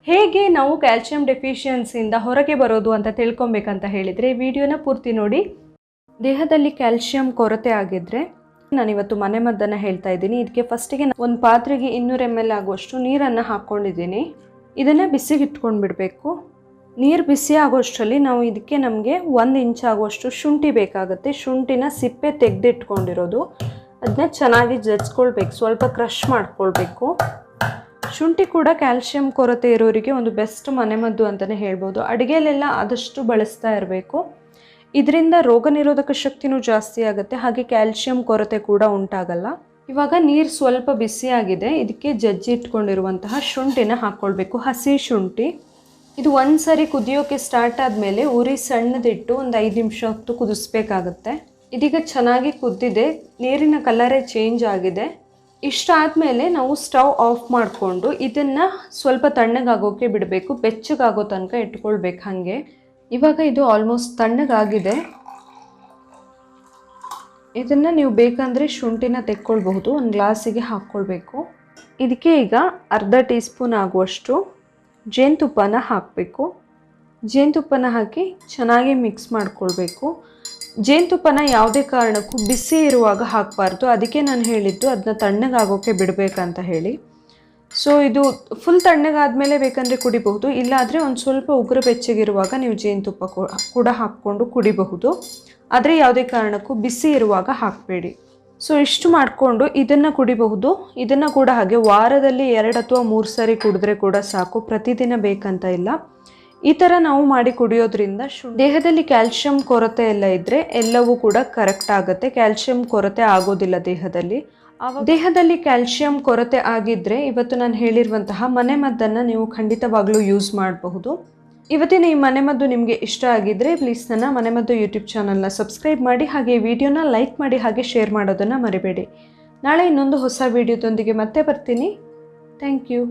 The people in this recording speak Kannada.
ಹೇಗೆ ನಾವು ಕ್ಯಾಲ್ಸಿಯಂ ಡೆಫಿಷಿಯನ್ಸಿಯಿಂದ ಹೊರಗೆ ಬರೋದು ಅಂತ ತಿಳ್ಕೊಬೇಕಂತ ಹೇಳಿದರೆ ವಿಡಿಯೋನ ಪೂರ್ತಿ ನೋಡಿ. ದೇಹದಲ್ಲಿ ಕ್ಯಾಲ್ಸಿಯಂ ಕೊರತೆ ಆಗಿದ್ದರೆ ನಾನಿವತ್ತು ಮನೆಮದ್ದನ್ನು ಹೇಳ್ತಾ ಇದ್ದೀನಿ. ಇದಕ್ಕೆ ಫಸ್ಟಿಗೆ ಒಂದು ಪಾತ್ರೆಗೆ 200 ml ಆಗುವಷ್ಟು ನೀರನ್ನು ಹಾಕ್ಕೊಂಡಿದ್ದೀನಿ. ಇದನ್ನು ಬಿಸಿಗೆ ಇಟ್ಕೊಂಡು ಬಿಡಬೇಕು. ನೀರು ಬಿಸಿ ಆಗೋಷ್ಟರಲ್ಲಿ ನಾವು ಇದಕ್ಕೆ ನಮಗೆ 1 ಇಂಚ್ ಆಗುವಷ್ಟು ಶುಂಠಿ ಬೇಕಾಗುತ್ತೆ. ಶುಂಠಿನ ಸಿಪ್ಪೆ ತೆಗೆದಿಟ್ಕೊಂಡಿರೋದು, ಅದನ್ನ ಚೆನ್ನಾಗಿ ಜಜ್ಕೊಳ್ಬೇಕು, ಸ್ವಲ್ಪ ಕ್ರಷ್ ಮಾಡ್ಕೊಳ್ಬೇಕು. ಶುಂಠಿ ಕೂಡ ಕ್ಯಾಲ್ಸಿಯಂ ಕೊರತೆ ಇರೋರಿಗೆ ಒಂದು ಬೆಸ್ಟ್ ಮನೆಮದ್ದು ಅಂತಲೇ ಹೇಳ್ಬೋದು. ಅಡುಗೆಯಲ್ಲೆಲ್ಲ ಆದಷ್ಟು ಬಳಸ್ತಾ ಇರಬೇಕು. ಇದರಿಂದ ರೋಗ ನಿರೋಧಕ ಶಕ್ತಿನೂ ಜಾಸ್ತಿ ಆಗುತ್ತೆ, ಹಾಗೆ ಕ್ಯಾಲ್ಸಿಯಂ ಕೊರತೆ ಕೂಡ ಉಂಟಾಗಲ್ಲ. ಇವಾಗ ನೀರು ಸ್ವಲ್ಪ ಬಿಸಿಯಾಗಿದೆ. ಇದಕ್ಕೆ ಜಜ್ಜಿ ಇಟ್ಕೊಂಡಿರುವಂತಹ ಶುಂಠಿನ ಹಾಕ್ಕೊಳ್ಬೇಕು, ಹಸಿ ಶುಂಠಿ. ಇದು ಒಂದು ಸರಿ ಕುದಿಯೋಕ್ಕೆ ಸ್ಟಾರ್ಟ್ ಆದಮೇಲೆ ಉರಿ ಸಣ್ಣದಿಟ್ಟು ಒಂದು 5 ನಿಮಿಷ ಹೊತ್ತು ಕುದಿಸ್ಬೇಕಾಗತ್ತೆ. ಇದೀಗ ಚೆನ್ನಾಗಿ ಕುದ್ದಿದೆ, ನೀರಿನ ಕಲರೇ ಚೇಂಜ್ ಆಗಿದೆ. ಇಷ್ಟಾದಮೇಲೆ ನಾವು ಸ್ಟವ್ ಆಫ್ ಮಾಡಿಕೊಂಡು ಇದನ್ನು ಸ್ವಲ್ಪ ತಣ್ಣಗಾಗೋಕ್ಕೆ ಬಿಡಬೇಕು. ಬೆಚ್ಚಗಾಗೋ ತನಕ ಇಟ್ಕೊಳ್ಬೇಕು ಹಾಗೆ. ಇವಾಗ ಇದು ಆಲ್ಮೋಸ್ಟ್ ತಣ್ಣಗಾಗಿದೆ. ಇದನ್ನು ನೀವು ಬೇಕಂದರೆ ಶುಂಠಿನ ತೆಕ್ಕೊಳ್ಬಹುದು. ಒಂದು ಗ್ಲಾಸಿಗೆ ಹಾಕ್ಕೊಳ್ಬೇಕು. ಇದಕ್ಕೆ ಈಗ ಅರ್ಧ ಟೀ ಸ್ಪೂನ್ ಆಗುವಷ್ಟು ಜೇನುತುಪ್ಪನ ಹಾಕಬೇಕು. ಜೇನುತುಪ್ಪನ ಹಾಕಿ ಚೆನ್ನಾಗಿ ಮಿಕ್ಸ್ ಮಾಡ್ಕೊಳ್ಬೇಕು. ಜೇನುತುಪ್ಪನ ಯಾವುದೇ ಕಾರಣಕ್ಕೂ ಬಿಸಿ ಇರುವಾಗ ಹಾಕಬಾರ್ದು. ಅದಕ್ಕೆ ನಾನು ಹೇಳಿದ್ದು ಅದನ್ನ ತಣ್ಣಗಾಗೋಕ್ಕೆ ಬಿಡಬೇಕಂತ ಹೇಳಿ. ಸೊ ಇದು ಫುಲ್ ತಣ್ಣಗಾದ್ಮೇಲೆ ಬೇಕಂದರೆ ಕುಡಿಬಹುದು, ಇಲ್ಲಾದರೆ ಒಂದು ಸ್ವಲ್ಪ ಉಗುರು ಬೆಚ್ಚಗಿರುವಾಗ ನೀವು ಜೇನುತುಪ್ಪ ಕೂಡ ಹಾಕ್ಕೊಂಡು ಕುಡಿಬಹುದು. ಆದರೆ ಯಾವುದೇ ಕಾರಣಕ್ಕೂ ಬಿಸಿ ಇರುವಾಗ ಹಾಕಬೇಡಿ. ಸೊ ಇಷ್ಟು ಮಾಡಿಕೊಂಡು ಇದನ್ನು ಕುಡಿಬಹುದು. ಇದನ್ನು ಕೂಡ ಹಾಗೆ ವಾರದಲ್ಲಿ 2 ಅಥವಾ 3 ಸರಿ ಕುಡಿದ್ರೆ ಕೂಡ ಸಾಕು, ಪ್ರತಿದಿನ ಬೇಕಂತ ಇಲ್ಲ. ಈ ಥರ ನಾವು ಮಾಡಿ ಕುಡಿಯೋದ್ರಿಂದ ದೇಹದಲ್ಲಿ ಕ್ಯಾಲ್ಸಿಯಂ ಕೊರತೆ ಎಲ್ಲ ಇದ್ದರೆ ಎಲ್ಲವೂ ಕೂಡ ಕರೆಕ್ಟ್ ಆಗುತ್ತೆ. ಕ್ಯಾಲ್ಸಿಯಂ ಕೊರತೆ ಆಗೋದಿಲ್ಲ ದೇಹದಲ್ಲಿ. ದೇಹದಲ್ಲಿ ಕ್ಯಾಲ್ಸಿಯಂ ಕೊರತೆ ಆಗಿದ್ದರೆ ಇವತ್ತು ನಾನು ಹೇಳಿರುವಂತಹ ಮನೆಮದ್ದನ್ನು ನೀವು ಖಂಡಿತವಾಗ್ಲೂ ಯೂಸ್ ಮಾಡಬಹುದು. ಇವತ್ತಿನ ಈ ಮನೆಮದ್ದು ನಿಮಗೆ ಇಷ್ಟ ಆಗಿದ್ದರೆ ಪ್ಲೀಸ್ ನನ್ನ ಮನೆಮದ್ದು ಯೂಟ್ಯೂಬ್ ಚಾನಲ್ನ ಸಬ್ಸ್ಕ್ರೈಬ್ ಮಾಡಿ, ಹಾಗೆ ವಿಡಿಯೋನ ಲೈಕ್ ಮಾಡಿ, ಹಾಗೆ ಶೇರ್ ಮಾಡೋದನ್ನು ಮರಿಬೇಡಿ. ನಾಳೆ ಇನ್ನೊಂದು ಹೊಸ ವಿಡಿಯೋದೊಂದಿಗೆ ಮತ್ತೆ ಬರ್ತೀನಿ. Thank you.